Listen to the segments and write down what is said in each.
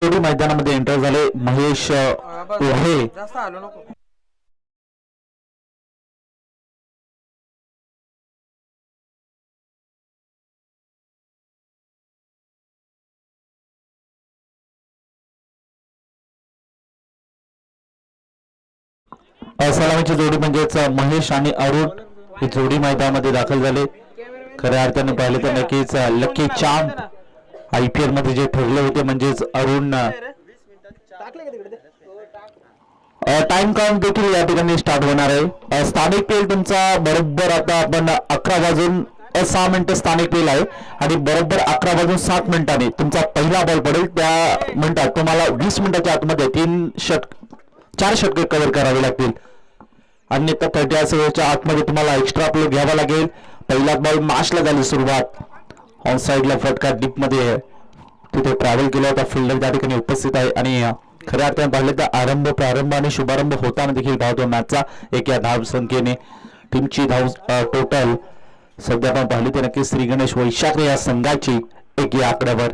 जोडी मैदानामध्ये एंटर झाले महेश ओढे. जास्त आलो नको. सलामीची जोडी म्हणजेच महेश आणि अरुण ही जोडी मैदानामध्ये दाखल झाले. खऱ्या अर्थाने पाहिले तर नक्कीच लकी चांप IPL मध्ये जे ठरले होते म्हणजेच अरुण. टाइम काउंट देखील या ठिकाणी स्टार्ट होणार आहे. स्थानिक पेल तुमचा बरोबर आता आपण 11:06 स्थानिक पेल आहे आणि बरोबर 11:07 तुमचा पहिला बॉल पडेल. त्या मिनिटात तुम्हाला 20 मिनिटाच्या आतमध्ये 4 षटके कव्हर करावे लागतील. अन्यथा 30 आतमध्ये तुम्हाला एक्स्ट्रा प्ले घ्यावा लागेल. पहिला बॉल मॅचला झाली सुरुवात. ऑन साइडला फटका डीप मध्ये तिथे ट्रॅव्हल केला होता. फिल्डर त्या ठिकाणी उपस्थित आहे आणि खऱ्या अर्थाने पाहिलं तर प्रारंभ आणि शुभारंभ होताना देखील धावतो मॅचचा. एक या धाव संख्येने टीमची धाव टोटल सध्या आपण पाहिली तर नक्की श्री गणेश वैशाख या संघाची 1 या आकड्यावर.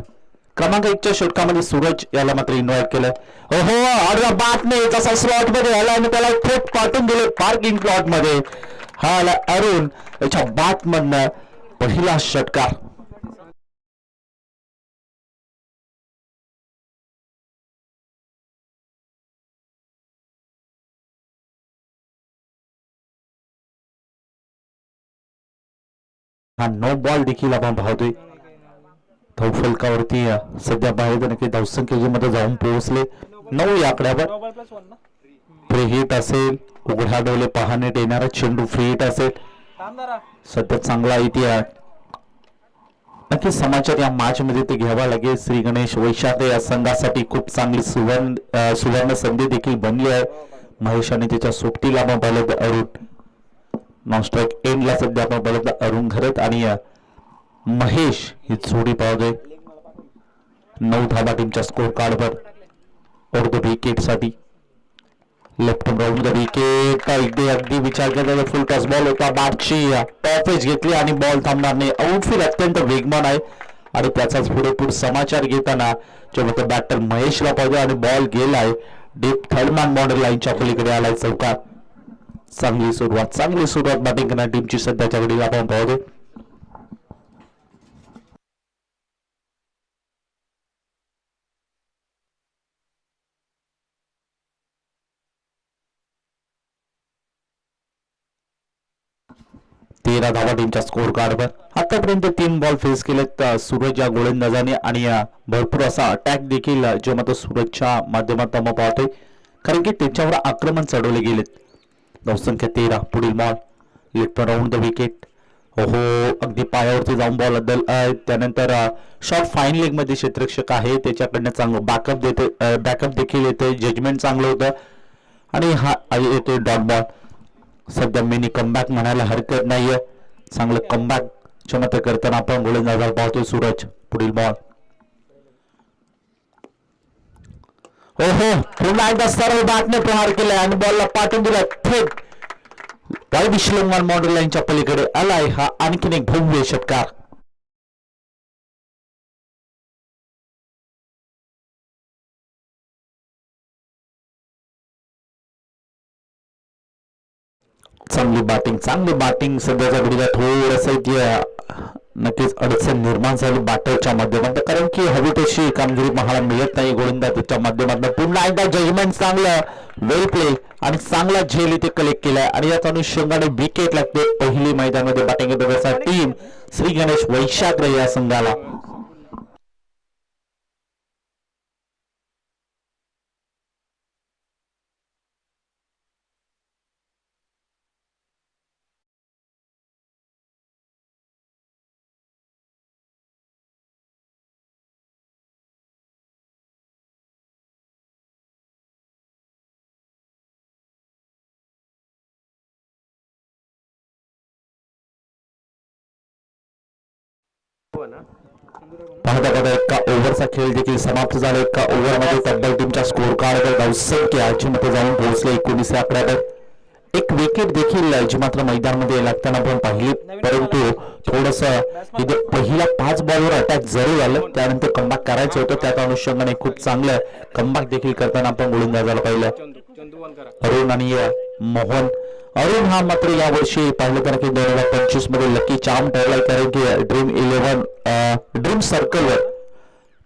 क्रमांक 1च्या षटकामध्ये सूरज याला मात्र इन्व्हाइट केलं. ओहो अरे बात नाही तसा स्लॉट मध्ये आला आणि त्याला थेट पाठवून दिले पार्किंग प्लॉट मध्ये. हा आला अरुण याच्या बात मधनं पहिला षटकार. हा नो बॉल देखील आपण पाहतोय. धाव फलकावरती सध्या पाहिलं नक्की धावसंख्येच्या मध्ये जाऊन पोहोचले 9 या आकड्यावर. फ्री हिट असेल, उघडा डोले पाहण्यात येणारा चेंडू फ्री हिट असेल. सध्या चांगला इतिहास नक्की समाचार या मॅच मध्ये ते घ्यावा लागेल. श्री गणेश वैशाख या संघासाठी खूप चांगली सुवर्ण संधी देखील बनली आहे. महेश आणि त्याच्या सोबतीला आपण पाहिलं तर अरुण. नॉन स्ट्राईक एंडला सध्या आपण पाहिलं तर अरुण घरत आणि महेश ही जोडी पाहतोय. 9 धावा टीमच्या स्कोर कार्डवर. और द विकेट साठी लेफ्ट राऊंड द विकेट. अगदी विचार केला फुल टॉस बॉल होता. बॅटची टॉप एज घेतली आणि बॉल थांबणार नाही. आउटफील्ड अत्यंत वेगवान आहे आणि त्याचाच पुरेपूर समाचार घेताना जेव्हा बॅटर महेशला पाहिजे आणि बॉल गेलाय डीप थर्डमॅन बॉर्डर लाईनच्या पलीकडे आलाय चौकात. चांगली सुरुवात बॅटिंग करणाऱ्या टीमची सध्याच्या घडीला आपण पाहतो. तेरा धावा टीमच्या स्कोर कार्डवर. आतापर्यंत 3 बॉल फेस केलेत सूरज या गोलंदाजाने आणि भरपूर असा अटॅक देखील जो मात्र सूरजच्या माध्यमातून पाहतोय कारण की त्याच्यावर आक्रमण चढवले गेलेत. धावसंख्या 13. पुढील ball left round the wicket. ओहो अगदी पायावरती जाऊन बॉल अद्दल. त्यानंतर शॉर्ट फाईन लेग मध्ये क्षेत्ररक्षक आहे त्याच्याकडनं चांगलं बॅकअप देखील येते. जजमेंट चांगलं होतं आणि हा येतोय डॉट बॉल. सध्या मिनी कमबॅक म्हणायला हरकत नाहीये. चांगलं कमबॅक क्षमता करताना आपण गोलंदाजाला पाहतोय सूरज. पुढील बॉल. ओहो पुन्हा एकदा सरळ बॅटने प्रहार केलाय आणि बॉलला पाठवून दिला थेट वाईड श्रीलंकन बाउंड्री लाईनच्या पलीकडे आलाय. हा आणखीन एक भव्य षटकार. चांगली बॅटिंग सध्याच्या घडीला थोडंसं नक्कीच अडचण निर्माण झाली बॅटरच्या माध्यमातून कारण की हवी तशी कामगिरी पाहायला मिळत नाही गोलंदाजाच्या माध्यमातून. पुन्हा एकदा जजमेंट चांगलं वेल प्ले आणि चांगला झेल इथे कलेक्ट केलाय आणि याच अनुषंगाने विकेट लागते. पहिली मैदानामध्ये बॅटिंग करण्याचा टीम श्री गणेश वैशाख या संघाला. पाहता एका ओव्हरचा खेळ देखील समाप्त झाला. एका ओव्हरमध्ये तब्बल टीमच्या स्कोर कार्डवर धावसंख्या मध्ये जाऊन पोहोचले 19 आकड्यावर. एक विकेट देखील जी मात्र मैदानामध्ये लागताना आपण पाहिली, परंतु थोडस इथे पहिला 5 बॉलवर अटॅक जरी झालं, त्यानंतर कमबॅक करायचं होतं. त्यात अनुषंगाने खूप चांगलं कमबॅक देखील करताना आपण गोलंदाजाला पाहिलं अरुण आणि मोहन. अरुण हा मात्र यावर्षी पाहिलं तर की 2025 मध्ये लकी चार्म ठरलाय, कारण की ड्रीम सर्कलवर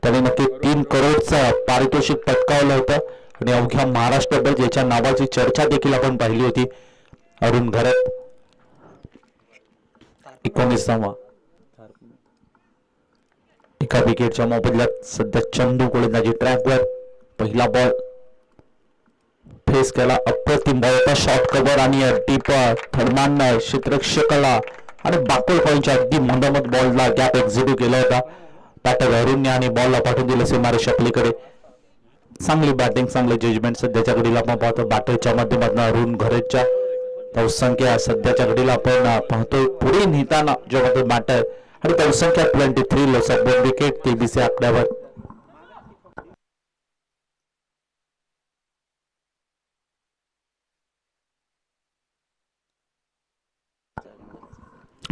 त्याने नक्की 3 करोडचा पारितोषिक पटकावलं होतं आणि अवघ्या महाराष्ट्रभर याच्या नावाची चर्चा देखील आपण पाहिली होती. अरुण घरत 19वा एका विकेटच्या मोबदल्यात सध्या चंदू गोलंदाजी ट्रॅकवर. पहिला बॉल फेस केला, अप्रतिम बॉल होता, शॉर्ट कव्हर आणि डीप थर्डमॅन क्षेत्ररक्षकाला आणि बाकोल पॉईंटच्या अगदी मंदमत बॉलला गॅप एक्झिक्यूट केला होता बॅटर अरुणने आणि बॉलला पाठवून दिलं सीमारेषा पलीकडे. चांगली बॅटिंग, चांगलं जजमेंट सध्याच्या घडीला आपण पाहतो बॅटरच्या माध्यमातून अरुण घरतच्या धावसंख्या सध्याच्या घडीला आपण पाहतोय पुढे नेताना जेव्हा बॅटर आणि धावसंख्या 23 लॉस ऑफ 2 विकेट 23 आकड्यावर.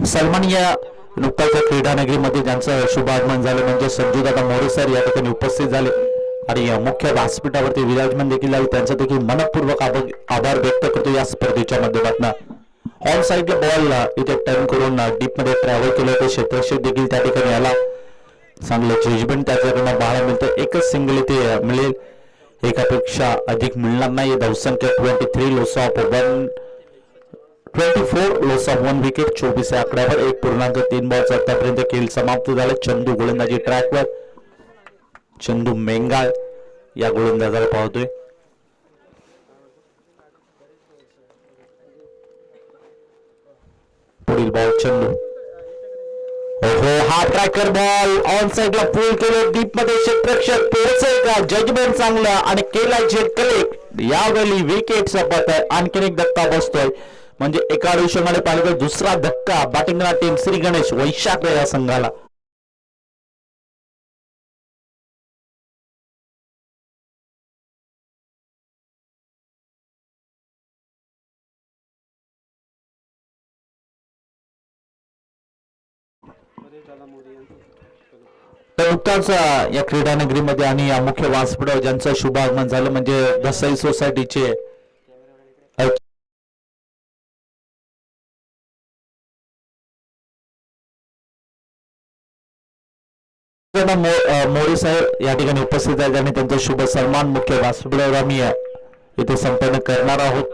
सलमान या नुकताच क्रीडानगरीमध्ये ज्यांचं शुभ आगमन झालं म्हणजे संजूदादा मोरे सर या ठिकाणी उपस्थित झाले आणि मुख्य व्यासपीठावरती विराजमान देखील झाले. त्यांचा देखील मनपूर्वक आभार व्यक्त करतो या स्पर्धेच्या माध्यमातून. ऑन साइडला बॉल इथे टर्न करून डीप मध्ये ट्रॅव्हल केलं होतं, क्षेत्ररक्षक देखील त्या ठिकाणी आला. चांगलं जजमेंट त्याच्याकडनं पाहायला मिळतं. एकच सिंगल इथे मिळेल, एकापेक्षा अधिक मिळणार नाही. धावसंख्या 23 loss of 24 loss of 1 wicket 24 आकड्यावर 1.3 balls आतापर्यंत खेळ समाप्त झाला. चंदू गोलंदाजी ट्रॅकवर. चंदू मेंगाळ या गोलंदाजाला पाहतोय. पुढील बॉल चंदू. ओहो, हा ट्रॅकर बॉल ऑन साइडला पूल केलं, डीप मध्ये क्षेत्ररक्षक पोहोचेल का? जजमेंट चांगलं आणि केला झेट कलेक्ट. यावेळी विकेटचा पतन आणखीन एक धक्का बसतोय, म्हणजे एका अनुषंगाने पाहिलं तर दुसरा धक्का बॅटिंग टीम श्री गणेश वैशाख या संघाला. तर नुकताच या क्रीडानगरीमध्ये आणि या मुख्य व्यासपीठावर ज्यांचं शुभ आगमन झालं म्हणजे दसई सोसायटीचे मोरे साहेब या ठिकाणी उपस्थित आहेत आणि त्यांचा शुभ सन्मान मुख्य व्यासपीठावर आम्ही इथे संपन्न करणार आहोत.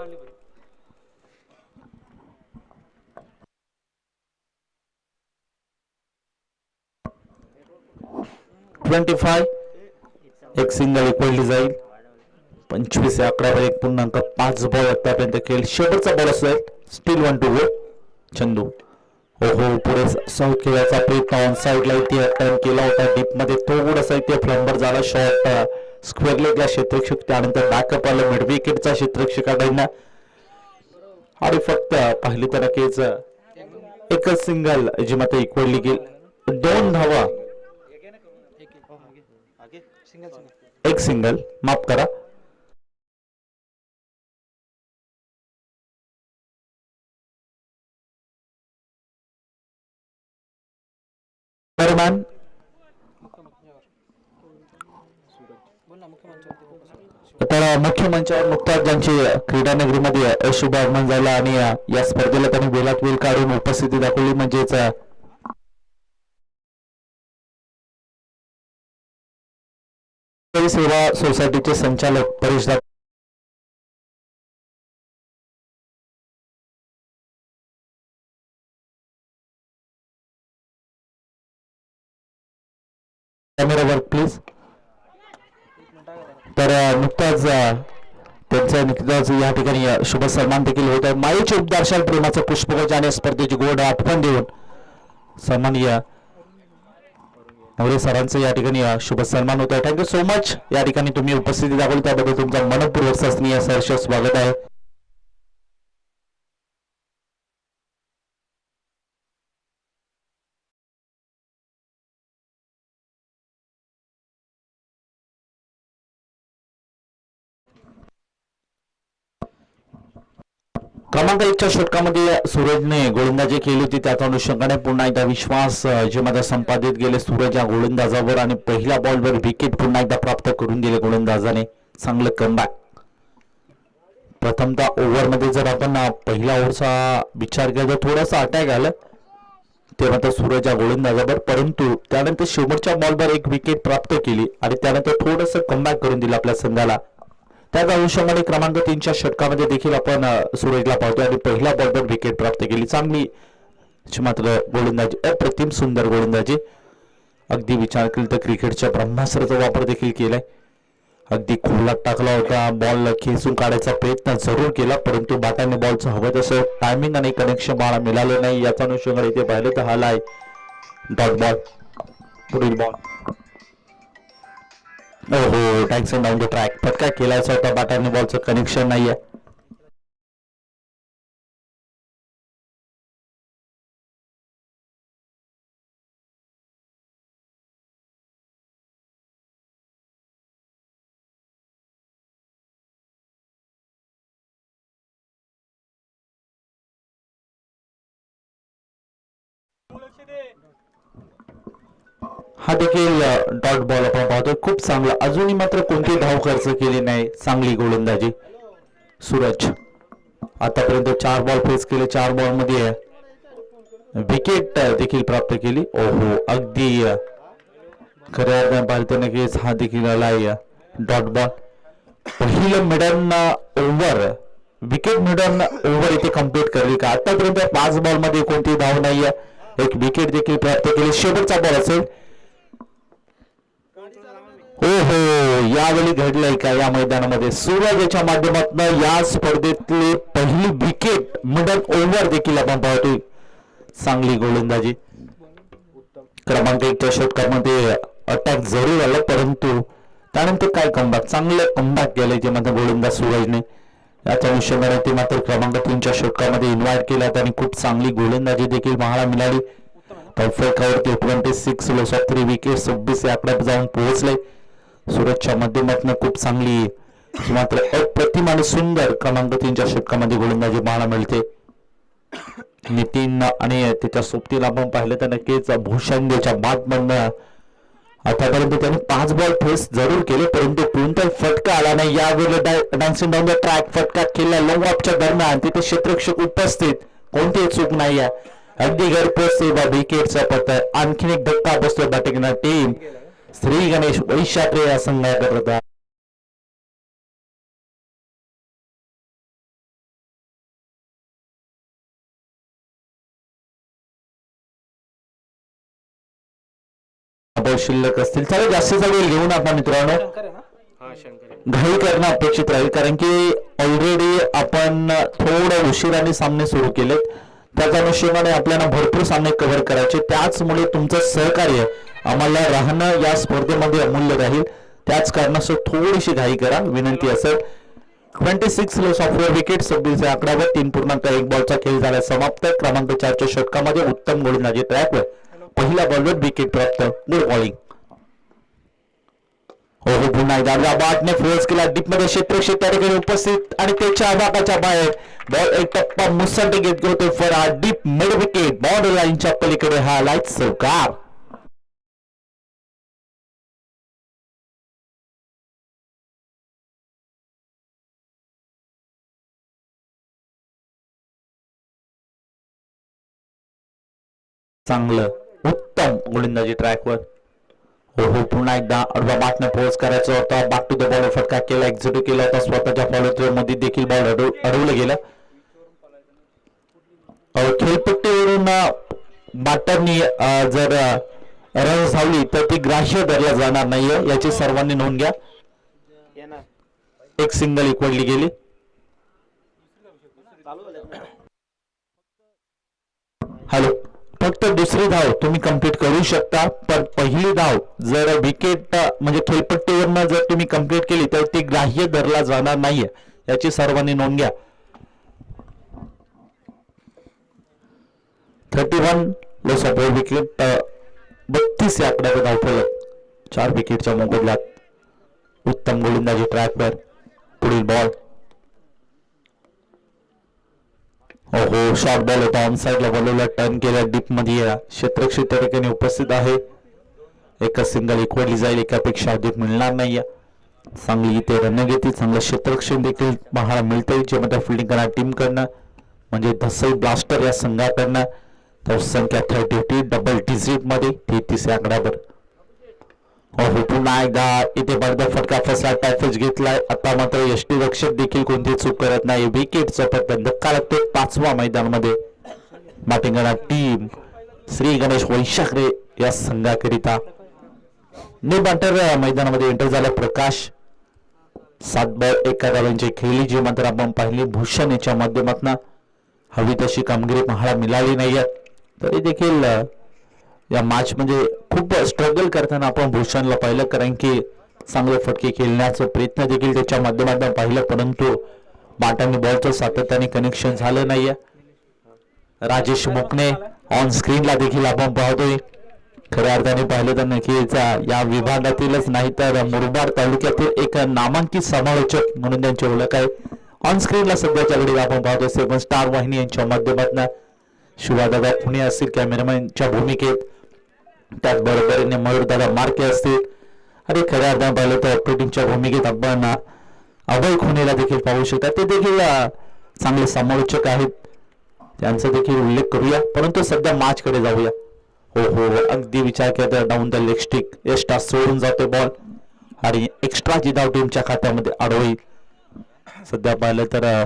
एक सिंगल इक्वली जाईल. 25 आकड्यावर 1.5 बॉल आतापर्यंत खेळ. शेवटचा बॉल असेल, स्टील 1 टू गो. चंदू ओहो, पुढे साऊथ खेळायचा प्रयत्न ऑन साइडला इथे टर्न केला होता, डीप मध्ये थोडासा इथे फ्लंबर झाला. शॉट स्क्वेअर लेगला क्षेत्ररक्षक, त्यानंतर बॅकअप आलं मिड विकेटचा क्षेत्ररक्षकाकडनं आणि फक्त पाहिली तर नक्कीच एकच सिंगल जी मात्र इक्वली गेली. 2 धावा, एक सिंगल, माफ करा. दरम्यान तर मुख्य मंचावर नुकताच ज्यांची क्रीडानगरीमध्ये शुभ आगमन झालं आणि या स्पर्धेला त्यांनी वेळात वेळ काढून उपस्थिती दाखवली म्हणजेच सेवा सोसायटीचे संचालक परेश कॅमेरा वर्क प्लीज. तर नुकताच त्यांचं नुकताच या ठिकाणी शुभ सन्मान देखील होत आहे. मायेचे उपदर्शन प्रेमाचं पुष्पगुच्छ आणि स्पर्धेची गोड आठवण देऊन सन्माननीय नवरे सरांचं या ठिकाणी शुभ सन्मान होत आहे. Thank you so much. या ठिकाणी तुम्ही उपस्थिती दाखवली त्याबद्दल तुमचा मनपूर्वक सस्नीय सहर्ष स्वागत आहे. क्रमांक 1च्या षटकामध्ये सूरजने गोलंदाजी केली होती. त्याच अनुषंगाने पुन्हा एकदा विश्वास जे मध्ये संपादित गेले सूरज या गोलंदाजावर आणि पहिल्या बॉलवर विकेट पुन्हा एकदा प्राप्त करून दिले गोलंदाजाने. चांगलं कमबॅक. प्रथमतः ओव्हरमध्ये जर आपण पहिल्या ओव्हरचा विचार केला तर थोडासा अटॅक आला तेव्हा तर सूरज या गोलंदाजावर, परंतु त्यानंतर शेवटच्या बॉलवर एक विकेट प्राप्त केली आणि त्यानंतर थोडंसं कमबॅक करून दिलं आपल्या संघाला. त्याच अनुषंगाने क्रमांक 3च्या षटकामध्ये देखील आपण सूरजला पाहतो आणि पहिल्या बॉलवर विकेट प्राप्त केली. चांगली मात्र गोलंदाजी, अप्रतिम सुंदर गोलंदाजी. अगदी विचार केला तर क्रिकेटच्या ब्रह्मास्त्राचा वापर देखील केलाय. अगदी खोलात टाकला होता, बॉल खेचून काढायचा प्रयत्न जरूर केला, परंतु बाटाने बॉलचं हवं तसं टायमिंग आणि कनेक्शन मला मिळालं नाही. याचा अनुषंगाने इथे पाहिलं तर हा लाय डॉट बॉल. पुढील बॉल हो टॅक्सन डाऊन द ट्रॅक. फटका केलायचा होता, बाटाने बॉलचं कनेक्शन नाहीये. हा देखील डॉट बॉल आपण पाहतोय. खूप चांगला. अजूनही मात्र कोणती धाव खर्च केली नाही. चांगली गोलंदाजी सूरज. आतापर्यंत 4 बॉल फेस केले, 4 बॉल मध्ये विकेट देखील प्राप्त केली. ओहो अगदी खऱ्या अर्थाने पाहिलं नक्कीच हा देखील आलाय डॉट बॉल. पहिलं मिडन ओव्हर, विकेट मिडन ओव्हर इथे कम्प्लीट करली का. आतापर्यंत 5 बॉल मध्ये कोणती धाव नाहीये. एक विकेट देखील प्राप्त केली. शेवटचा बॉल असेल. हो हो यावेळी घडलंय का या मैदानामध्ये. सूरज याच्या माध्यमातून या स्पर्धेतली पहिली विकेट मिडल ओव्हर देखील आपण पाहतोय. चांगली गोलंदाजी. क्रमांक 1च्या षटकामध्ये अटॅक जरूर आला, परंतु त्यानंतर काय कमबॅक, चांगलं कमबॅक केलंय ते मात्र गोलंदाज सूरजने. याच्या अनुषंगाने ते मात्र क्रमांक 3च्या षटकामध्ये इन्व्हाइट केला आणि खूप चांगली गोलंदाजी देखील पाहायला मिळाली. फलकावरती 26 लॉस ऑफ 3 विकेट 26 या आकड्यात जाऊन पोहोचले. सूरजच्या माध्यमातून खूप चांगली मात्र अप्रतिम आणि सुंदर क्रमांक 3च्या षटकामध्ये गोलंदाजी पाहायला मिळते. नितीन आणि त्याच्या सोबतीला आपण पाहिलं तर नक्कीच भूषणच्या बादमधनं आतापर्यंत त्यांनी 5 बॉल फेस जरूर केले, परंतु कोणताही फटका आला नाही. यावेळी डान्सिंग डाऊन द ट्रॅक फटका केला लॉंग ऑफच्या दरम्यान. तिथे क्षेत्ररक्षक उपस्थित, कोणतीही चूक नाही आहे. अगदी घरपोच सेवा विकेटचा पत्ता. आणखीन एक धक्का बसतोय बॅटिंग टीम श्री गणेश वैशाखे या संघाकरता. शिल्लक असतील चला जास्तीचा वेळ घेऊन आपण मित्रांनो घाई करणं अपेक्षित राहील, कारण की ऑलरेडी आपण थोडं उशिराने सामने सुरू केलेत. त्याच्या अनुषंगाने आपल्याला भरपूर सामने कव्हर करायचे. त्याचमुळे तुमचं सहकार्य आम्हाला राहणं या स्पर्धेमध्ये अमूल्य राहील. त्याच कारणास्तव थोडीशी घाई करा विनंती असेल. 26 लॉस ऑफ 4 विकेट 26 या आकड्यावर 3.1 बॉलचा खेळ झाला समाप्त. क्रमांक 4च्या षटकामध्ये उत्तम गोलंदाजी ट्रॅकवर पहिल्या बॉलवर विकेट प्राप्त. Good bowling. हो पुन्हा एकदा बाटने फोर्स केला डीपमध्ये क्षेत्ररक्षक त्या ठिकाणी उपस्थित आणि त्याच्या आघाताच्या बाहेर बॉल एक टप्पा मुसंडी घेत होते for a deep midwicket. Boundary लाईनच्या पलीकडे हा लाईट चौकार. चांगलं उत्तम गोलंदाजी ट्रॅकवर. हो पुन्हा एकदा अडवा बाटने फोर्स करायचा होता. बॅक टू द बॉल फटका केला, एक्झिक्यूट केला होता. स्वतःच्या फॉलो थ्रो मध्ये देखील बॉल अडवलं गेलं. खेळपट्टीवरून बॅटरनी जर रन धावली तर ती ग्राह्य धरला जाणार नाहीये, याची सर्वांनी नोंद घ्या. एक सिंगल इक्वडली गेली. हॅलो फक्त दुसरी धाव तुम्ही कंप्लीट करू शकता, पण पहिली धाव जर विकेट म्हणजे खेळपट्टीवरनं जर तुम्ही कंप्लीट केली तर ती ग्राह्य धरला जाणार नाहीये, याची सर्वांनी नोंद घ्या. 31 लॉस ऑफ 4 विकेट 32 या आकड्यावर धाव फलक. 4 विकेटच्या मोबदल्यात उत्तम गोलंदाजी ट्रॅकवर. पुढील बॉल ओहो शॉर्ट बॉल होता ऑन साइडला बॉलला टर्न केला डीप मध्ये क्षेत्ररक्षक त्या ठिकाणी उपस्थित आहे. एकच सिंगल इक्वली जाईल एकापेक्षा अधिक मिळणार नाही. चांगली इथे रणनीती चांगलं क्षेत्ररक्षण देखील पाहायला मिळतंय ज्यामध्ये फिल्डिंग करणार टीम कडनं म्हणजे धसल ब्लास्टर या संघाकडनं तर संख्या 32 डबल डिजिट मध्ये 33 आकड्यावर. हो पुन्हा एकदा इथे बडदा फटका फसला टॅफेज घेतलाय. आता मात्र यष्टीरक्षक देखील कोणती चूक करत नाही. विकेटचा फक्त धक्का लागतो 5व्या मैदानामध्ये. बॅटिंग करणार टीम श्री गणेश वैशाखरे या संघाकरिता. न्यू बॅटर मैदानामध्ये एंटर झाला प्रकाश. 7 बॉल 1 धावांची खेळली जी मात्र आपण पाहिली भूषण याच्या माध्यमातून हवी तशी कामगिरी पाहायला मिळाली नाहीये. तरी देखील या मॅच म्हणजे खूप स्ट्रगल करताना आपण भूषणला पाहिलं कारण की चांगले फटके खेळण्याचा प्रयत्न देखील त्याच्या माध्यमातून पाहिलं परंतु बॅटांनी बॉलचं सातत्याने कनेक्शन झालं नाहीये. राजेश मुकणे ऑन स्क्रीनला देखील आपण पाहतोय. खऱ्या अर्थाने पाहिलं तर नक्कीच या विभागातीलच नाही तर मुरबाड तालुक्यातील एक नामांकित समालोचक म्हणून त्यांची ओळख आहे. ऑन स्क्रीनला सध्याच्या घडीला आपण पाहतोय 7 स्टार वाहिनी यांच्या माध्यमातून शिवादादा पुणे असतील कॅमेरामॅनच्या भूमिकेत. त्याचबरोबरीने मयूरदादा मार्के असतील आणि खऱ्या अर्थाने पाहिलं तर ऑपरेटिंगच्या भूमिकेत आपण अभय खुनेला देखील पाहू शकता. ते देखील चांगले समालोचक आहेत त्यांचा देखील उल्लेख करूया परंतु सध्या मॅच कडे जाऊया. हो अगदी विचार केला तर down the leg stick extra सोडून जातो बॉल आणि एक्स्ट्राची धाव टीमच्या खात्यामध्ये अडवईल. सध्या पाहिलं तर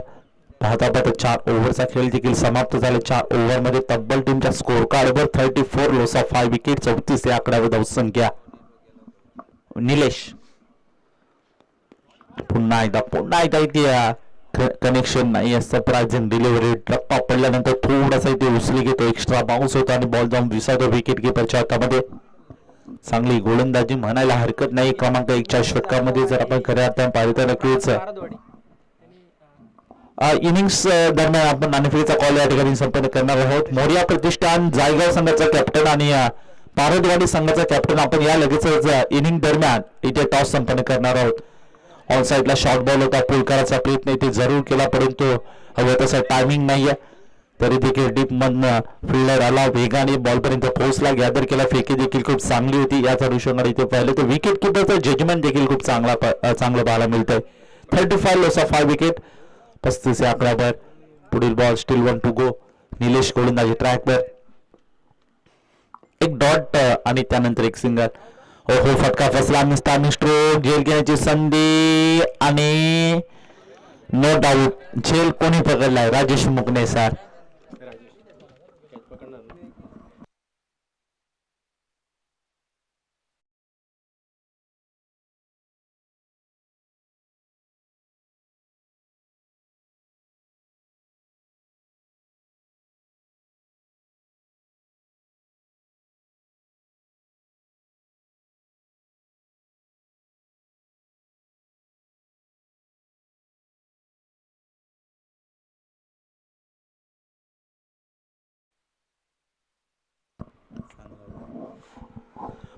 पाहता 4 ओव्हरचा खेळ देखील समाप्त झाला. 4 ओव्हरमध्ये तब्बल टीमच्या स्कोर कार्डवर 34 लॉस ऑफ 5 विकेट 34 या आकड्यावर धावसंख्या. निलेश पुन्हा एकदा इथे कनेक्शन नाही. सरप्राइझिंग डिलिव्हरी टप्पा पडल्यानंतर थोडासा इथे उचली घेतो एक्स्ट्रा बाउन्स होतो आणि बॉल जाऊन विसावतो विकेट किपरच्या हातामध्ये. चांगली गोलंदाजी म्हणायला हरकत नाही. क्रमांक 1च्या षटकामध्ये जर आपण खऱ्या अर्थाने पाहिलं तर नक्कीच इनिंग्स दरम्यान आपण नाणेफेकीचा कॉल या ठिकाणी संपन्न करणार आहोत. मोरिया प्रतिष्ठान जायगाव संघाचा कॅप्टन आणि पारदवाडी संघाचा कॅप्टन आपण या लगेचच इनिंग दरम्यान इथे टॉस संपन्न करणार आहोत. ऑन साइडला शॉर्ट बॉल होता पुल करायचा प्रयत्न इथे जरूर केला परंतु हवं तसं टायमिंग नाहीये. तरी देखील डीप मधनं फिल्डर आला वेगाने बॉलपर्यंत पोहोचला गॅदर केला. फेकी देखील खूप चांगली होती. याच अनुषंगाने इथे पाहिलं तर विकेट किपरचं जजमेंट देखील खूप चांगलं पाहायला मिळतंय. 35 लॉस ऑफ 5 विकेट 35 या आकड्यावर. पुढील ball still 1 to go. Nilesh गोलंदाजी ट्रॅकवर एक डॉट आणि त्यानंतर एक सिंगल. हो फटका फसला मिस्टर स्ट्रोक झेल घेण्याची संधी आणि नो डाऊट झेल कोणी पकडलाय राजेश मुकणे सर.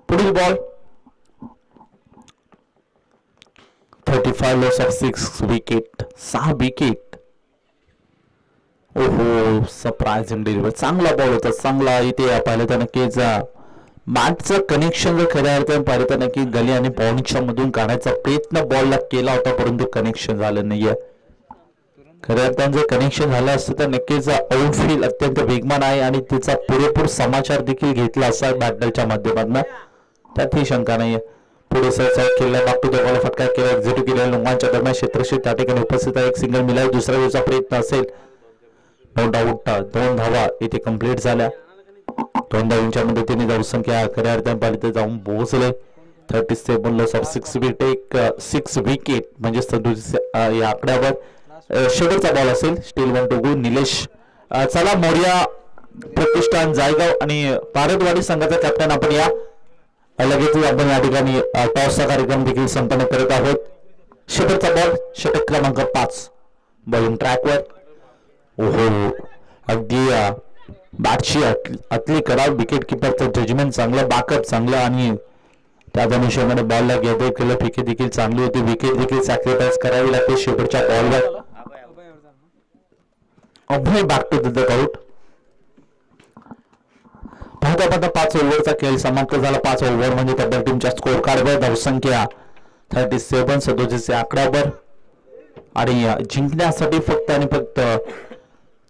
पुढील ball 35 loss of 6 wicket 6 wicket. ओहो सरप्राइझिंग डिलिव्हरी चांगला बॉल होता चांगला. इथे पाहिलं तर नक्कीच मॅचचं कनेक्शन जर खऱ्या अर्थाने पाहिलं तर नक्की गली आणि पॉइंटच्या मधून काढायचा प्रयत्न बॉलला केला होता परंतु कनेक्शन झालं नाहीये. खऱ्या अर्थाने जर कनेक्शन झालं असतं तर नक्कीच आउटफील्ड अत्यंत वेगवान आहे आणि तिचा पुरेपूर समाचार देखील घेतला असा बॅटलच्या माध्यमातून त्यात ही शंका नाहीये. पुढे सरसाईड केला बाप टू द बॉल फटका केला एक्झिक्यूट केलेल्या लोकांच्या दरम्यान क्षेत्रक्षक त्या ठिकाणी उपस्थित आहे. एक सिंगल मिळाला दुसऱ्या वेळचा प्रयत्न असेल नो डाऊट 2 धावा इथे कंप्लीट झाल्या. 2 धावांच्या मदतीने धावसंख्या खऱ्या अर्थाने पाहिली तर जाऊन पोहोचले. 37 लॉस ऑफ 6 विकेट 6 विकेट म्हणजे 37 या आकड्यावर. शेवटचा बॉल असेल स्टील 1 टू गो. निलेश चला मोरिया प्रतिष्ठान जायगाव आणि पारदवाडी संघाचा कॅप्टन आपण या लगेच आपण या ठिकाणी टॉसचा कार्यक्रम देखील संपन्न करत आहोत. शेवटचा बॉल षटक क्रमांक 5 बॉलिंग ट्रॅकवर. ओहो अगदी बॅटची आतली कराव विकेट किपरचं जजमेंट चांगलं बॅकअप चांगलं आणि त्या अनुषंगाने बॉलला गॅदर केलं. फेकी देखील चांगली होती. विकेट देखील सॅक्रिफाईस करावी लागते शेवटच्या बॉलवर. अभय बॅक टू द डगआउट. पाहता 5 ओव्हरचा खेळ समाप्त झाला. 5 ओव्हर म्हणजे तब्बल टीमच्या स्कोर कार्डवर धावसंख्या 37 सदोतीसच्या आकड्यावर आणि जिंकण्यासाठी फक्त आणि फक्त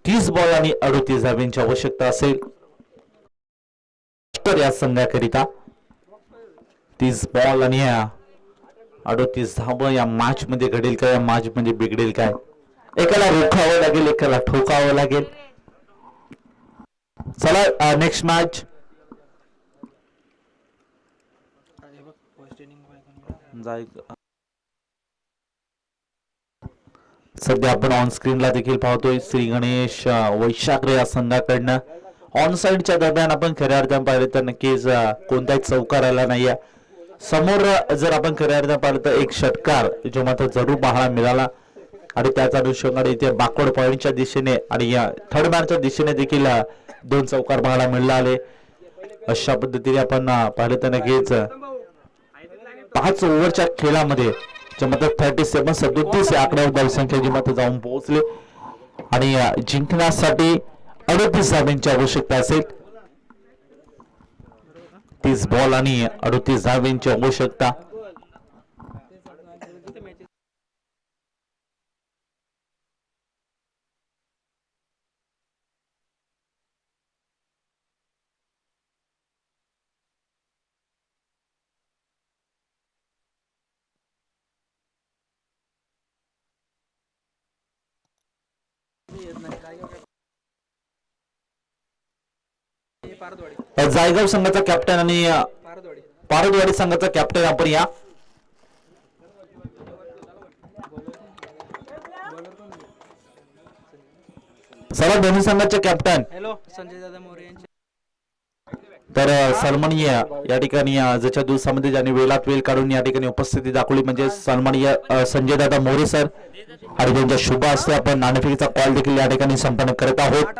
30 बॉल आणि 38 धावांची आवश्यकता असेल तर या संघाकरिता 30 बॉल आणि 38 धावा या मॅच मध्ये घडेल काय, या मॅच मध्ये बिघडेल काय. एकाला रोखावं लागेल, एकाला ठोकावं लागेल. चला नेक्स्ट मॅच. सध्या आपण ऑन स्क्रीनला देखील पाहतोय श्री गणेश वैशाखरे या संघाकडनं ऑन साइडच्या दरम्यान आपण खऱ्या अर्थाने पाहिलं तर नक्कीच कोणताही चौकार आला नाहीये. समोर जर आपण खऱ्या अर्थाने पाहिलं तर एक षटकार जो मात्र जरूर पाहायला मिळाला आणि त्याच अनुषंगाने इथे बॅकवर्ड पॉइंटच्या दिशेने आणि या थर्ड मॅनच्या दिशेने देखील 2 चौकार पाहायला मिळाले. अशा पद्धतीने आपण पाहिलं तर नक्कीच 5 ओव्हरच्या खेळामध्ये जे मात्र 37 या आकड्यावर धावसंख्या जी मात्र जाऊन पोहोचले आणि जिंकण्यासाठी 38 धावांची आवश्यकता असेल. 30 बॉल आणि 38 धावांची आवश्यकता. जायगाव संघाचा कॅप्टन आणि पारदवाडी संघाचा कॅप्टन आपण या. चला दोन्ही संघाचे कॅप्टन संजय दादा मोरे यांचे तर सन्माननीय या ठिकाणी आजच्या दिवसामध्ये ज्यांनी वेळात वेळ काढून या ठिकाणी उपस्थिती दाखवली म्हणजे सन्माननीय संजय दादा मोरे सर आणि त्यांच्या शुभ हस्ते आपण नाणेफेकीचा कॉल देखील या ठिकाणी संपन्न करत आहोत.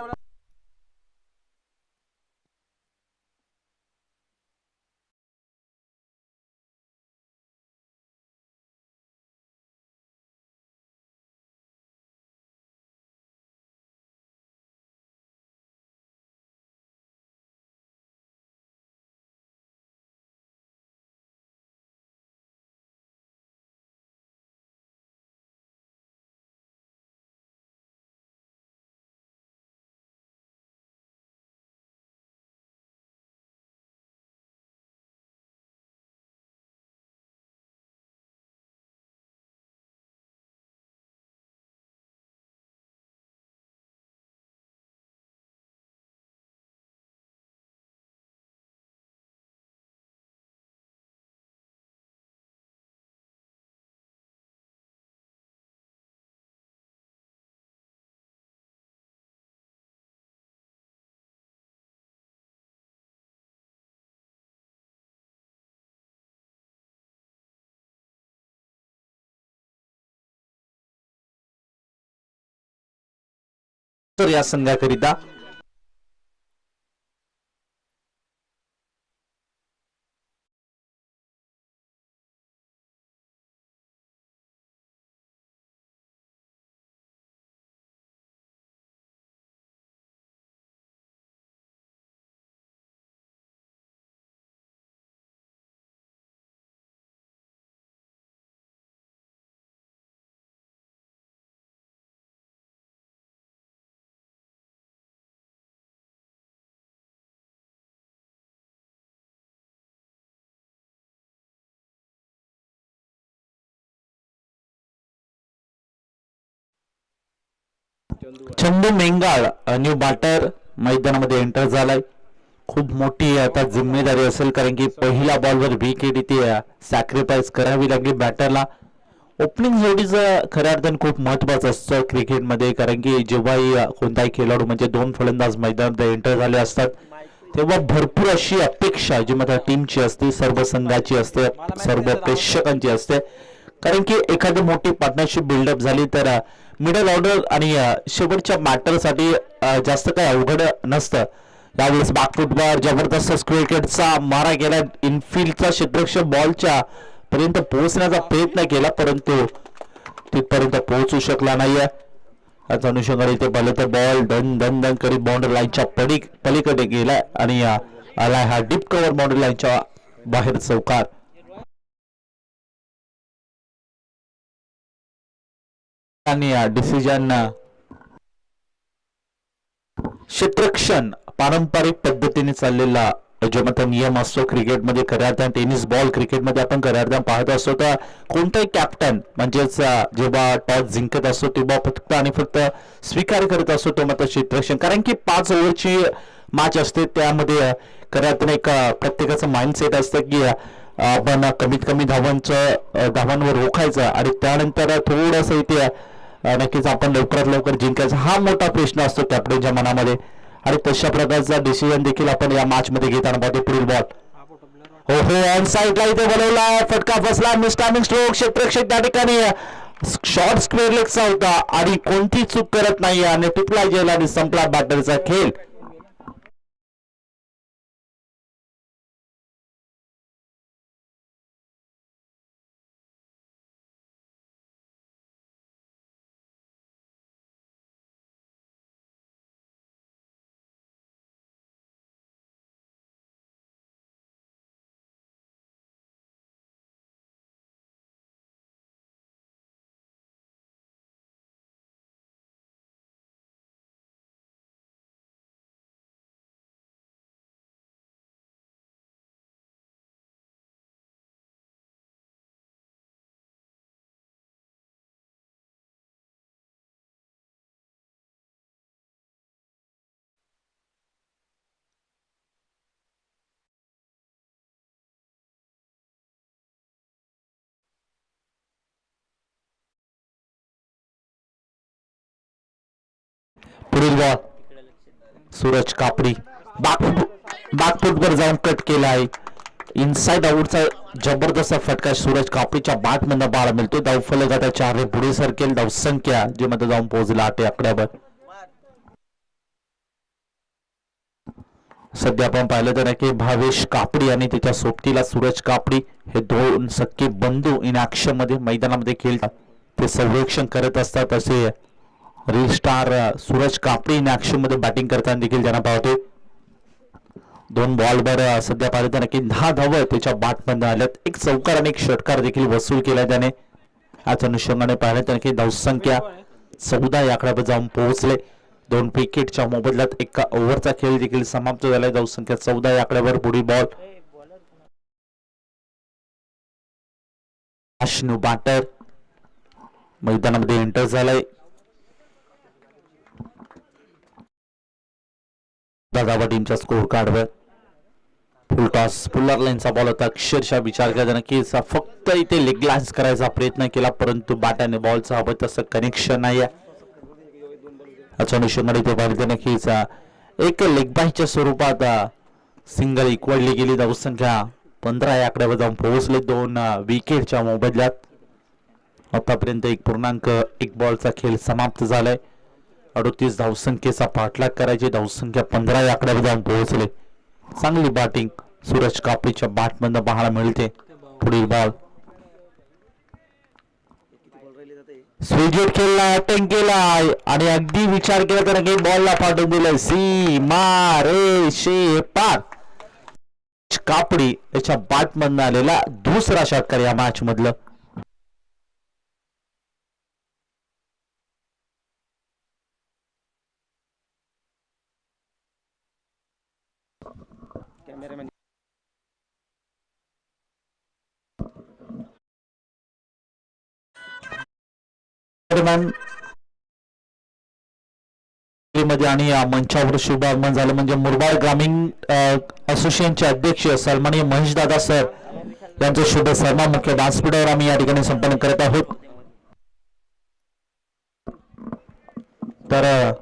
तर या संघाकरिता चंदू मेंगाळ न्यू बॅटर मैदानामध्ये एंटर झालाय. खूप मोठी आता जिम्मेदारी असेल कारण की पहिल्या बॉलवर विकेट इथे सॅक्रिफाईस करावी लागली बॅटरला. ओपनिंग जोडीचं खऱ्या अर्थाने खूप महत्वाचं असतं क्रिकेटमध्ये कारण की जेव्हाही कोणताही खेळाडू म्हणजे 2 फलंदाज मैदानात एंटर झाले असतात तेव्हा भरपूर अशी अपेक्षा जी मात्र टीमची असते, सर्व संघाची असते, सर्व प्रेक्षकांची असते कारण की एखादी मोठी पार्टनरशिप बिल्डअप झाली तर मिडल ऑर्डर आणि शेवटच्या मॅटरसाठी जास्त काही अवघड नसतं. यावेळेस बॅकफुटवर जबरदस्त स्क्वेअरचा मारा केला. इनफिल्डचा क्षेत्ररक्षक बॉलच्या पर्यंत पोहोचण्याचा प्रयत्न केला परंतु तिथपर्यंत पोहोचू शकला नाहीये. आता अनुषंगाने इथे पाहिलं तर बॉल धन धन धन करीत बाउंड्री लाईनच्या पलीकडे गेलाय आणि आलाय हा डीप कव्हर बाउंड्री लाईनच्या बाहेर चौकार. आणि डिसिजन क्षेत्ररक्षण पारंपरिक पद्धतीने चाललेला जो मत नियम असतो क्रिकेटमध्ये, खऱ्या अर्थाने टेनिस बॉल क्रिकेटमध्ये आपण खऱ्या अर्थाने पाहत असतो तर कोणताही कॅप्टन म्हणजेच जेव्हा टॉस जिंकत असतो तेव्हा फक्त आणि फक्त स्वीकार करत असतो तो मत क्षेत्ररक्षण. कारण की 5 ओव्हरची मॅच असते, त्यामध्ये खऱ्या अर्थाने एक प्रत्येकाचं माइंडसेट असतं की आपण कमीत कमी धावांवर रोखायचं आणि त्यानंतर थोडंसं इथे नक्कीच आपण लवकरात लवकर जिंकायचा हा मोठा प्रश्न असतो कॅप्टनच्या मनामध्ये. आणि तशा प्रकारचा डिसिजन देखील आपण या मॅच मध्ये घेताना पाहतो. पुढील बॉल हो हो ऑन साईडला इथे बोलवला, फटका फसला, मिसटायमिंग स्ट्रोक. क्षेत्ररक्षक त्या ठिकाणी शॉर्ट स्क्वेअर लेगचा होता आणि कोणती चूक करत नाही आणि टिपला गेला आणि संपला बॅटरचा खेळ. पुढील बॉल सूरज कापडी बॅकफुटवर जाऊन कट केला आहे. इनसाइड आउटचा जबरदस्त फटका सूरज कापडीच्या बॅट मधून बाळा मिळतो. धावफलक आता 4 पुढे सरकेल. धावसंख्या जे मध्ये जाऊन पोहोचला 8 आकड्यावर. सध्या आपण पाहिलं तर की भावेश कापडी आणि त्याच्या सोबतीला सूरज कापडी हे 2 सख्खे बंधू इन ऍक्शन मध्ये मैदानामध्ये खेळतात. ते संरक्षण करत असतात. असे रील स्टार सूरज कापडी इन ऍक्शन मध्ये बॅटिंग करताना देखील त्यांना पाहतोय. 2 बॉलवर सध्या पाहिलं तर की 10 धावा त्याच्या बॅटमध्ये आल्यात. एक चौकार आणि एक षटकार देखील वसूल केला त्याने. आज अनुषंगाने पाहिलं तर की धावसंख्या 14 या आकड्यावर जाऊन पोहोचले. 2 विकेटच्या मोबदल्यात 1 ओव्हरचा खेळ देखील समाप्त झालाय. धावसंख्या 14 या आकड्यावर. पुढील बॉल अश्नू बॅटर मैदानामध्ये एंटर झालाय. धावा टीमच्या स्कोर कार्डवर. फुल टॉस पुलर लाईनचा बॉल होता. अक्षरशः विचार केला की फक्त इथे लेग लाईन्स करायचा प्रयत्न केला परंतु बॅट आणि बॉलचा हवं तसं कनेक्शन नाही आहे. अनुषंगाने ते पाहिलं नक्कीच एक लेग बायच्या स्वरूपात सिंगल इक्वडली गेली. धावसंख्या 15 या आकड्यावर जाऊन पोहोचले. 2 विकेटच्या मोबदल्यात आतापर्यंत 1.1 बॉलचा खेळ समाप्त झालाय. 38 धावसंख्येचा पाठलाग करायची. धावसंख्या 15 या आकड्यावर जाऊन पोहोचले. चांगली बॅटिंग सूरज कापडीच्या बॅटमधून पाहायला मिळते. पुढील बॉल स्वीजेट खेळला, अटेम्प्ट केला आणि अगदी विचार केला तर की बॉलला पाठवून दिलं. सीमा रेषे पार. कापडी याच्या बॅटमधून आलेला दुसरा षटकार या मॅच मधलं. मध्ये आणि मंचावर शुभ आगमन झालं म्हणजे मुरबाड ग्रामीण असोसिएशनचे अध्यक्ष सन्माननीय महेश दादा सर यांचे शुभ सन्मान मुख्य व्यासपीठावर आम्ही या ठिकाणी संपन्न करत आहोत. तर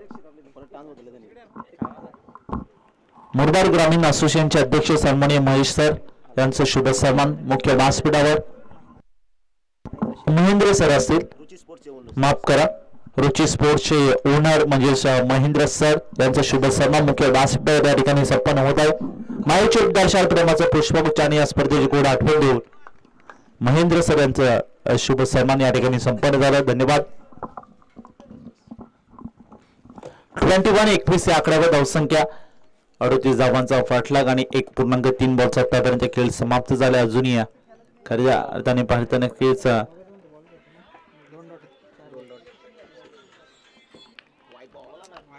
मुरबाड ग्रामीण असोसिएशनचे अध्यक्ष सन्माननीय महेश सर यांचे शुभ सन्मान मुख्य व्यासपीठावर महेंद्र सर असतील, माफ करा, रुची स्पोर्ट्सचे ओनर म्हणजे महेंद्र सर यांचा शुभ सन्मान मुख्य व्यासपीठावर या ठिकाणी संपन्न होत आहे. मायेचे उद्गार प्रेमाचं पुष्पगुच्छ आणि या स्पर्धेची कोड आठवण देऊन महेंद्र सर यांचा शुभ सन्मान या ठिकाणी संपन्न झाला. धन्यवाद. 21-21 या आकड्यावर धावसंख्या 38 धावांचा फटलाग आणि 1.3 बॉलचा आतापर्यंत खेळ समाप्त झाला. अजूनही खऱ्या अर्थाने पाहता नक्कीच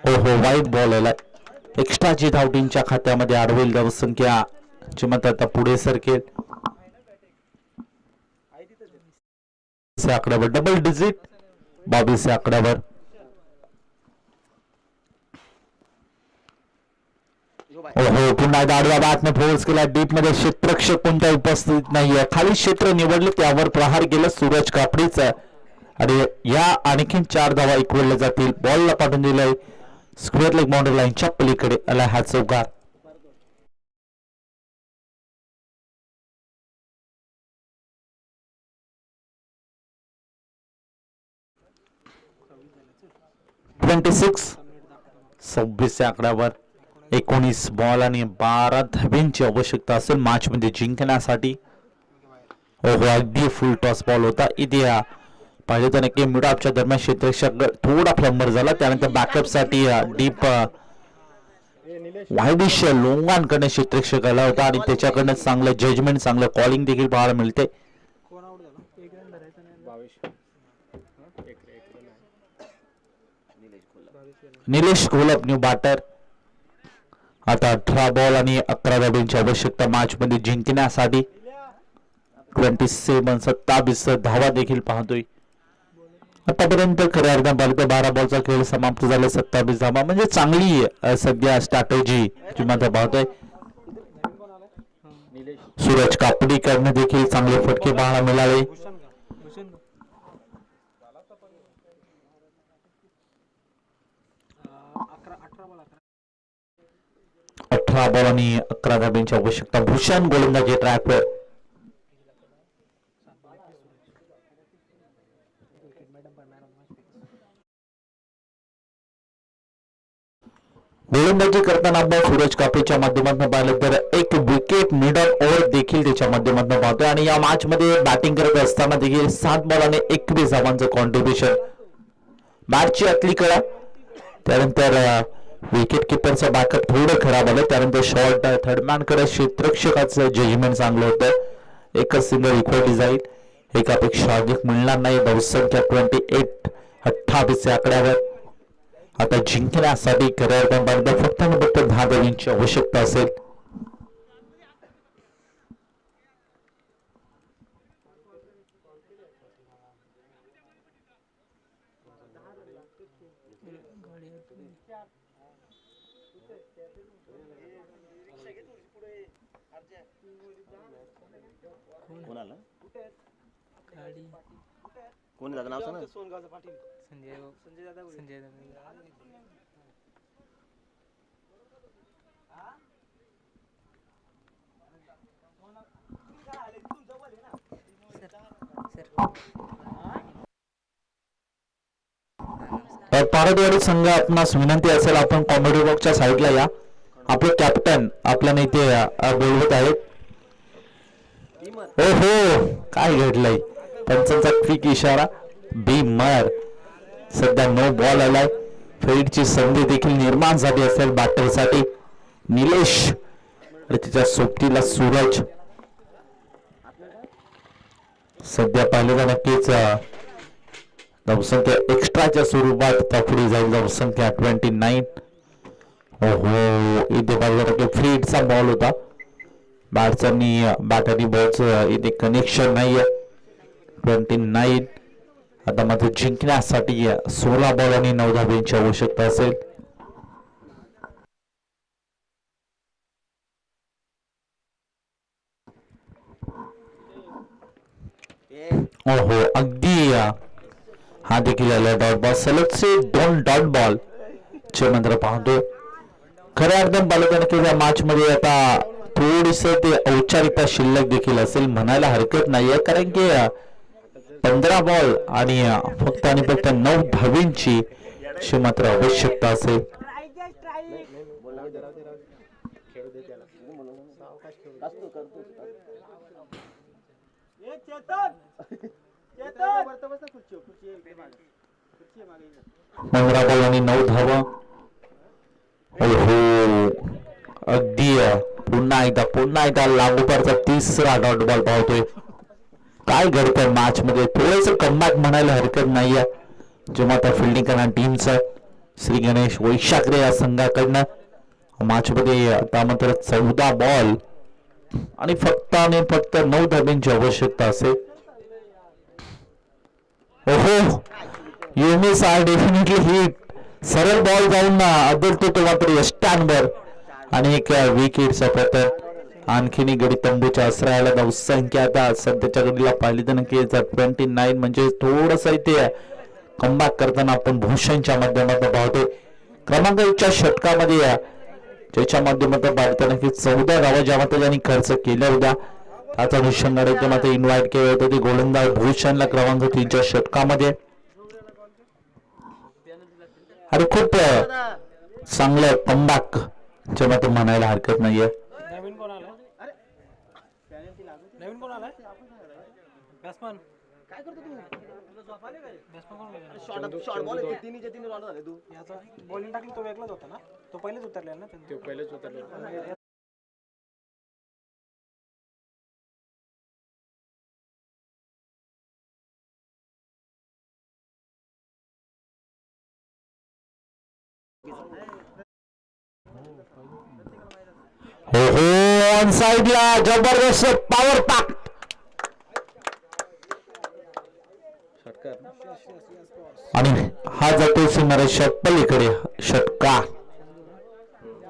ओहो वाईट बॉल आला. एक्स्ट्राची धाव टीमच्या खात्यामध्ये आडवेल. धावसंख्या ची मत आता पुढे सरकेल. आकड्यावर डबल डिजिट 22 या आकड्यावर. ओहो पुन्हा आडव्या बॅटने फोर्स केला डीप मध्ये. क्षेत्ररक्षक कोणत्या उपस्थित नाहीये. खाली क्षेत्र निवडले त्यावर प्रहार केला सूरज कापडीचा आणि या आणखीन 4 धावा इक्वडल्या जातील. बॉलला पाठवून दिलाय स्क्वेअर लेग बाउंड्री लाईनच्या पलीकडे आला हा चौकार. (26) आकड्यावर 19 बॉल आणि 12 धाब्यांची आवश्यकता असेल मॅच मध्ये जिंकण्यासाठी. ओहो अगदी फुल टॉस बॉल होता. इथे पाहिजे तर नक्की मिडऑफच्या दरम्यान क्षेत्ररक्षक थोडा फ्लंबर झाला. त्यानंतर बॅकअप साठी डीप वाईडिश लोंगांकडे क्षेत्ररक्षक आला होता आणि त्याच्याकडनं चांगलं जजमेंट चांगलं कॉलिंग देखील पाहायला मिळते. Nilesh Gholap new batter. आता 18 बॉल आणि 11 धाब्यांची आवश्यकता मॅच मध्ये जिंकण्यासाठी. 27 धावा देखील पाहतोय आतापर्यंत. खऱ्या अर्थाने पाहिलं 12 बॉलचा खेळ समाप्त झाला. 27 धावा म्हणजे चांगली सध्या स्ट्रॅटेजी तुम्हाला पाहतोय. सूरज कापडीकडनं देखील चांगले फटके पाहायला मिळाले. 18 बॉल आणि 11 धाब्यांची आवश्यकता. भूषण गोलंदाजी ट्रॅकवर. गोलंदाजी करताना सूरज कापडीच्या माध्यमातून पाहिलं तर एक विकेट मिडल ओव्हर देखील त्याच्या माध्यमातून पाहतोय आणि या मॅच मध्ये बॅटिंग करत असताना देखील 7 बॉल आणि 21 धावांचं कॉन्ट्रीब्युशन. बॅटची आतली कळा. त्यानंतर विकेट किपरचा बॅकअप थोडं खराब आलं. त्यानंतर शॉर्ट थर्डमॅन कडे क्षेत्ररक्षकाचं जजमेंट चांगलं होतं. एकच सिंगल इक्वली जाईल. एकापेक्षा अधिक मिळणार नाही. धावसंख्या 28 या आकड्यावर. आता जिंकण्यासाठी फक्त 10 धावांची आवश्यकता असेल. कोण दादा नाव सांग. संजय पारदवाडी संघ आपणास विनंती असेल आपण कॉमेडी बॉक्सच्या साईडला या. आपले कॅप्टन आपल्या नेते बोलवत आहेत. हो हो काय घडलंय. पंचांचा क्विक इशारा. बीमर सध्या नो बॉल आलाय. फेडची संधी देखील निर्माण झाली असेल बॅटरसाठी. निलेश आणि तिच्या सोबतीला सूरज. सध्या पाहिलं तर नक्कीच धावसंख्या एक्स्ट्राच्या स्वरूपात पुढे जाईल. धावसंख्या 29. ओहो इथे पाहिलं फ्रीडचा बॉल होता. बॅट आणि बॉलचं इथे कनेक्शन नाहीये. 29. आता मात्र जिंकण्यासाठी 16 बॉल आणि 9 धाब्यांची आवश्यकता असेल. ओहो अगदी हा देखील आला डॉट बॉल. सलगचे 2 डॉट बॉल चे मंत्र पाहतो. खऱ्या अर्थाने पाहिलं की या मॅच मध्ये आता थोडीस ते औपचारिकता शिल्लक देखील असेल म्हणायला हरकत नाहीये. कारण की 15 बॉल आणि फक्त 9 धावींची मात्र आवश्यकता असेल. पंधरा बॉल आणि 9 धावा. ओहो अगदी पुन्हा एकदा लागोपारचा तिसरा डॉट बॉल पाहतोय. काय घडतंय मॅच मध्ये थोडंसं कमबॅक म्हणायला हरकत नाहीये जेव्हा आता फिल्डिंग करणार टीमचं श्री गणेश वैशाखरे या संघाकडनं. मॅच मध्ये आता मात्र 14 बॉल आणि फक्त 9 धाब्यांची आवश्यकता असेल. ओहो you miss are definitely hit. सरळ बॉल जाऊन आदळतो तो मात्र स्टँडवर आणि एक विकेटचा पतन. आणखीन गडी तंबूच्या आश्रयाला धावसंख्या आता सध्याच्या घडीला पाहिली तर नक्की 29 म्हणजे थोडस इथे कमबॅक करताना आपण भूषणच्या माध्यमातून पाहतोय. क्रमांक 1च्या षटकामध्ये ज्याच्या माध्यमातून भारताने की 14 धावा ज्या मात्र त्यांनी खर्च केल्या होत्या त्याच अनुषंगाने ते मात्र इन्व्हाइट केले होते ते गोलंदाज भूषणला क्रमांक 3च्या षटकामध्ये. आणि खूप चांगलं कमबॅक जे मात्र म्हणायला हरकत नाहीये. बॉलिंग टाकली तो वेगळाच होता ना. तो पहिलेच उतरलेला ना. तो पहिलेच उतरलेला. हो ऑन साइडला जबरदस्त पॉवर पॅक आणि हा जातो सुमारे पलीकडे षटकार.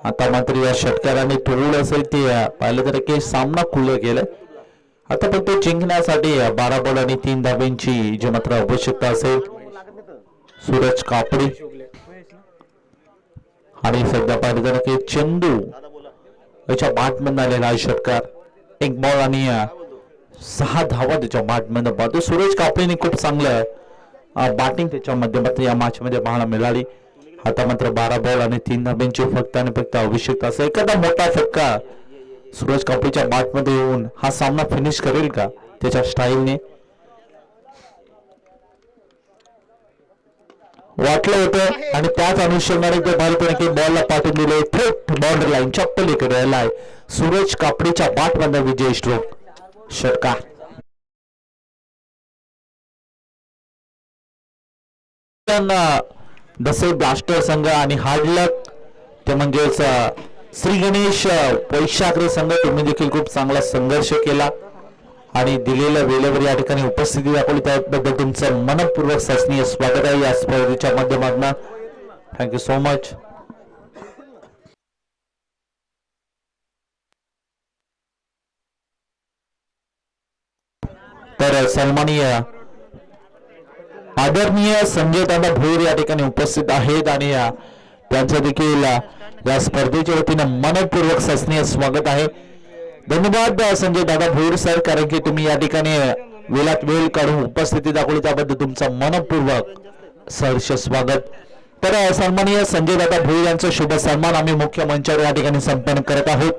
आता मात्र या षटकाराने थोडंसं ते पाहिलं तर काही सामना खुलं गेलाय. आता फक्त जिंकण्यासाठी 12 बॉल आणि 3 धाब्यांची जे मात्र आवश्यकता असेल. सूरज कापडी आणि सध्या पाहिलं तर की चंदू याच्या बॅटमधून आलेला षटकार. 1 बॉल आणि 6 धावा त्याच्या बॅटमधून पाहतो. सूरज कापडीने खूप चांगलं बॅटिंग त्याच्या माध्यमातून या मॅच मध्ये पाहायला मिळाली. आता मात्र 12 बॉल आणि 3 धाब्यांची फक्त आणि फक्त आवश्यकता असेल. एखादा मोठा फटका सूरज कापडीच्या बॅटमध्ये येऊन हा सामना फिनिश करेल का त्याच्या स्टाईलने वाटलं होतं. आणि त्याच अनुषंगाने ते भारताने बॉलला पाठवून दिले थेट बाउंड्री लाईनच्या पलीकडे आलाय. सूरज कापडीच्या बॅटमध्ये विजय स्ट्रोक षटकार. दसे ब्लास्टर संघ आणि हार्डलक ते म्हणजेच श्री गणेश वैशाखरे संघ तुम्ही देखील खूप चांगला संघर्ष केला आणि दिलेल्या वेळेवर या ठिकाणी उपस्थिती दाखवली त्याबद्दल तुमचं मनपूर्वक सरासनीय स्वागत आहे या स्पर्धेच्या माध्यमातून. Thank you so much. तर सन्माननीय आदरणीय संजय दादा भोईर या ठिकाणी उपस्थित आहेत आणि त्यांचं देखील या स्पर्धेच्या वतीनं मनपूर्वक सरासनीय स्वागत आहे. धन्यवाद संजय दादा भोईर सर कारण की तुम्ही या ठिकाणी वेळात वेळ काढून उपस्थिती दाखवली त्याबद्दल तुमचं मनपूर्वक सहर्ष स्वागत. तर सन्माननीय संजय दादा भोईर यांचा शुभ सन्मान आम्ही मुख्य मंचावर या ठिकाणी संपन्न करत आहोत.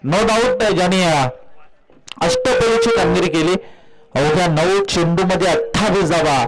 नो डाऊट ज्याने अष्टपैलूची कामगिरी केली. अवघ्या 9 चेंडूमध्ये 28 धावा